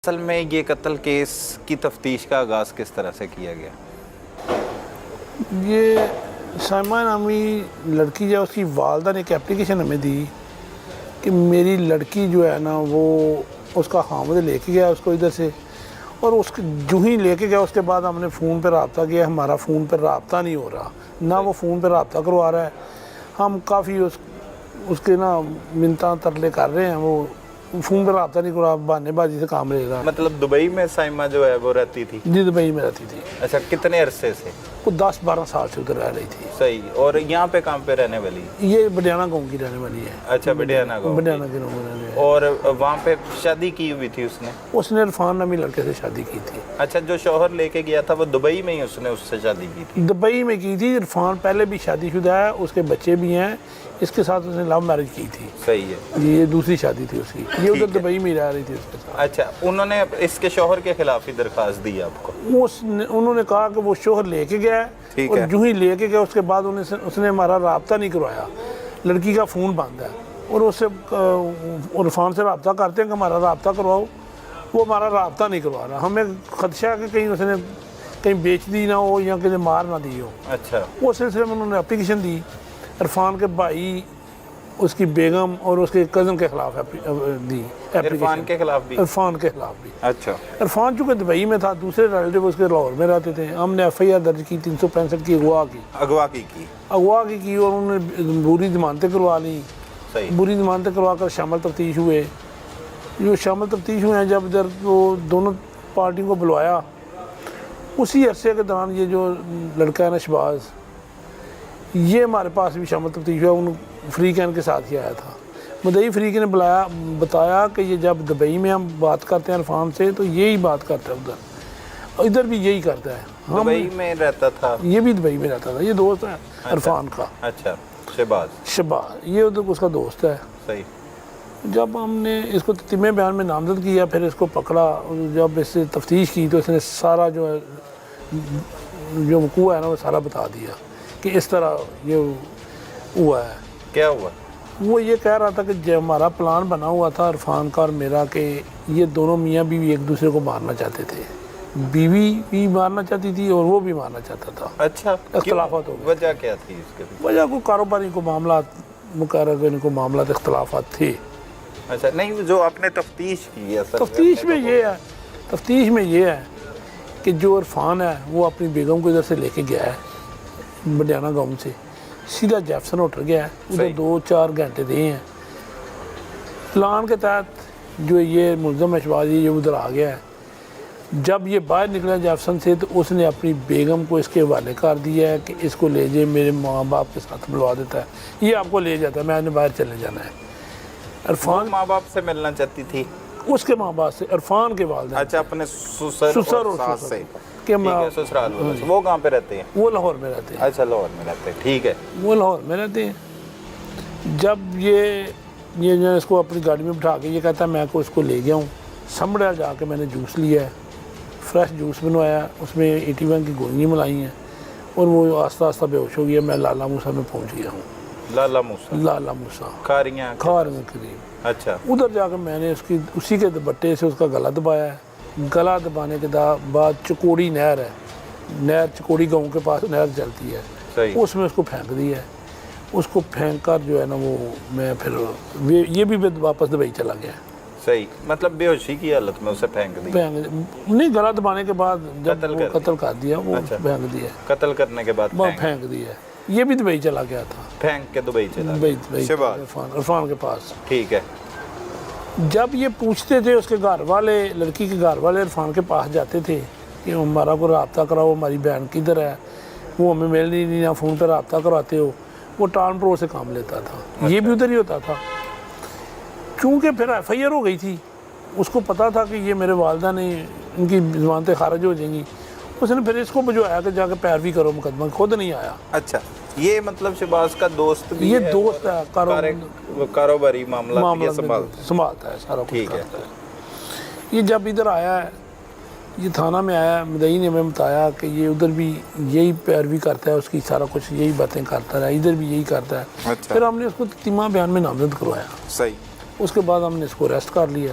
اصل میں یہ قتل کیس کی تفتیش کا آغاز کس طرح سے کیا گیا؟ یہ سائمہ نامی لڑکی جو اس کی والدہ نے ایک اپلیکیشن ہمیں دی کہ میری لڑکی جو ہے نا وہ اس کا خامد لے کے گیا اس کو ادھر سے، اور اس کے جو ہی لے کے گیا اس کے بعد ہم نے فون پہ رابطہ کیا، ہمارا فون پہ رابطہ نہیں ہو رہا، نہ وہ فون پہ رابطہ کروا رہا ہے، ہم کافی اس کے نا منتاں ترلے کر رہے ہیں، وہ فون پہ رابطہ نہیں کروا، بہانے بازی سے کام لے رہا۔ مطلب دبئی میں سائمہ جو ہے وہ رہتی تھی؟ جی دبئی میں رہتی تھی۔ اچھا، کتنے عرصے سے؟ وہ 10-12 سال سے ادھر رہ رہی تھی۔ صحیح، اور یہاں پہ کہاں پہ رہنے والی؟ یہ بڈیانہ گاؤں کی رہنے والی ہے۔ اچھا، بڈیانہ گاؤں۔ بڈیانہ کے گاؤں میں رہنے والی ہے۔ اور وہاں پہ شادی کی ہوئی تھی اس نے عرفان نامی لڑکے سے شادی کی تھی۔ اچھا، جو شوہر لے کے گیا تھا وہ دبئی میں ہی اس نے اس سے شادی کی تھی؟ دبئی میں کی تھی۔ عرفان پہلے بھی شادی شدہ ہے، اس کے بچے بھی ہیں، اس کے ساتھ اس نے لو میرج کی تھی۔ صحیح ہے، یہ دوسری شادی تھی اس کی، یہ ادھر دبئی میں رہ رہی تھی اس کے ساتھ۔ اچھا، انہوں نے اس کے شوہر کے خلاف ہی درخواست دی آپ کو؟ انہوں نے کہا کہ وہ شوہر لے کے گیا ہے، اور جو ہی لے کے گیا اس کے بعد اس نے ہمارا رابطہ نہیں کروایا، لڑکی کا فون بند ہے، اور اس سے عرفان سے رابطہ کرتے ہیں کہ ہمارا رابطہ کرواؤ، وہ ہمارا رابطہ نہیں کروا رہا۔ ہمیں خدشہ ہے کہ کہیں اس نے کہیں بیچ دی نہ ہو یا کہیں مار نہ دی ہو۔ اچھا، وہ سلسلے میں انہوں نے اپلیکیشن دی، عرفان کے بھائی، اس کی بیگم اور اس کے کزن کے خلاف دی عرفان کے خلاف بھی؟ عرفان کے خلاف بھی۔ اچھا، عرفان چونکہ دبئی میں تھا، دوسرے ریلیٹیو اس کے لاہور میں رہتے تھے، ہم نے ایف آئی آر درج کی 365 کی اغوا کی اور انہوں نے بری ضمانتیں کروا لیں۔ صحیح، بری ضمانتیں کروا کر شامل تفتیش ہوئے۔ جو شامل تفتیش ہوئے ہیں، جب ادھر وہ دونوں پارٹیوں کو بلوایا، اسی عرصے کے دوران یہ جو لڑکا ہے نا شہباز، یہ ہمارے پاس بھی شامل تفتیش ہوا، ان فریقین کے ساتھ ہی آیا تھا۔ مدعی فریق نے بتایا کہ یہ جب دبئی میں ہم بات کرتے ہیں عرفان سے تو یہی بات کرتا ہے، ادھر بھی یہی کرتا ہے۔ دبئی میں رہتا تھا؟ یہ بھی دبئی میں رہتا تھا، یہ دوست ہے عرفان کا۔ اچھا، شہباز یہ ادھر اس کا دوست ہے۔ صحیح، جب ہم نے اس کو تتمہ بیان میں نامزد کیا، پھر اس کو پکڑا، جب اس سے تفتیش کی تو اس نے سارا جو وقوع ہے نا وہ سارا بتا دیا کہ اس طرح یہ ہوا ہے۔ کیا ہوا؟ وہ یہ کہہ رہا تھا کہ جب ہمارا پلان بنا ہوا تھا عرفان کا اور میرا کہ یہ دونوں میاں بیوی ایک دوسرے کو مارنا چاہتے تھے، بیوی بھی مارنا چاہتی تھی اور وہ بھی مارنا چاہتا تھا۔ اچھا، اختلافات ہو گئے۔ وجہ کیا تھی اس کے؟ وجہ کوئی کاروباری کو معاملات، مقرر ان کو معاملات اختلافات تھے۔ اچھا، نہیں، جو آپ نے تفتیش کی ہے؟ تفتیش میں یہ ہے کہ جو عرفان ہے وہ اپنی بیگم کو ادھر سے لے کے گیا ہے بڈیانہ گاؤں سے، سیدھا جیفسن ہوٹل گیا ہے، ادھر 2-4 گھنٹے دے ہیں۔ پلان کے تحت جو یہ ملزم شہباز یہ ادھر آ گیا ہے، جب یہ باہر نکلا جیفسن سے تو اس نے اپنی بیگم کو اس کے حوالے کر دیا ہے کہ اس کو لے جائے، میرے ماں باپ کے ساتھ بلوا دیتا ہے، یہ آپ کو لے جاتا ہے، میں نے باہر چلے جانا ہے۔ عرفان ماں باپ سے ملنا چاہتی تھی؟ اس کے ماں باپ سے، عرفان کے والدین۔ اچھا، اپنے سسر اور ساس سے؟ کہ سسرال والوں سے۔ وہ کہاں پہ رہتے ہیں؟ وہ لاہور میں رہتے ہیں۔ اچھا، لاہور میں رہتے ہیں، ٹھیک ہے۔ وہ لاہور میں رہتے ہیں۔ جب یہ جو اس کو اپنی گاڑی میں بٹھا کے یہ کہتا ہے میں کو اس کو لے گیا ہوں، سمبڑا جا کے میں نے جوس لیا ہے، فریش جوس بنوایا، اس میں 81 کی گولیاں ملائی ہیں، اور وہ آہستہ آہستہ بے ہوش ہو گیا۔ میں لالا موسیٰ میں پہنچ گیا ہوں۔ لالا موسیٰ کھاریاں قریب۔ اچھا، ادھر جا کے میں نے اسی کے دوپٹے سے اس کا گلا دبایا ہے۔ گلا دبانے کے بعد چکوڑی نہر ہے، نہر چکوڑی گاؤں کے پاس نہر چلتی ہے، صحیح، اس میں اس کو پھینک دیا ہے۔ اس کو پھینک کر جو ہے نا وہ میں پھر یہ بھی واپس دبئی چلا گیا۔ صحیح، مطلب بے ہوشی کی حالت میں اسے پھینک دیا؟ نہیں، گلا دبانے کے بعد جب وہ قتل کر دیا، وہ پھینک دیا، قتل کرنے کے بعد وہ پھینک دیا۔ یہ بھی دبئی چلا گیا تھا، پھینک کے دبئی چلا دبئی عرفان کے پاس۔ ٹھیک ہے۔ جب یہ پوچھتے تھے اس کے گھر والے، لڑکی کے گھر والے عرفان کے پاس جاتے تھے کہ ہمارا کو رابطہ کراؤ، ہماری بہن کدھر ہے، وہ ہمیں مل نہیں، نہ فون پہ رابطہ کراتے ہو، وہ ٹال پرو سے کام لیتا تھا۔ یہ بھی ادھر ہی ہوتا تھا، چونکہ پھر ایف آئی آر ہو گئی تھی، اس کو پتا تھا کہ یہ میرے والدہ نے ان کی ضمانتیں خارج ہو جائیں گی، اس نے پھر اس کو بجوایا کہ جا کے پیروی کرو مقدمہ، خود نہیں آیا۔ اچھا، یہ مطلب شہباز کا دوست بھی یہ ہے؟ دوست ہے، کاروباری معاملات سنبھالتا ہے سارا کچھ ٹھیک ہے۔ کرتا ہے۔ یہ جب ادھر آیا ہے، یہ تھانہ میں آیا، مدعی نے ہمیں بتایا کہ یہ ادھر بھی یہی پیروی کرتا ہے، اس کی سارا کچھ یہی باتیں کرتا ہے، ادھر بھی یہی کرتا ہے۔ پھر ہم نے اس کو تتمہ بیان میں نامزد کروایا۔ صحیح، اس کے بعد ہم نے اس کو اریسٹ کر لیا۔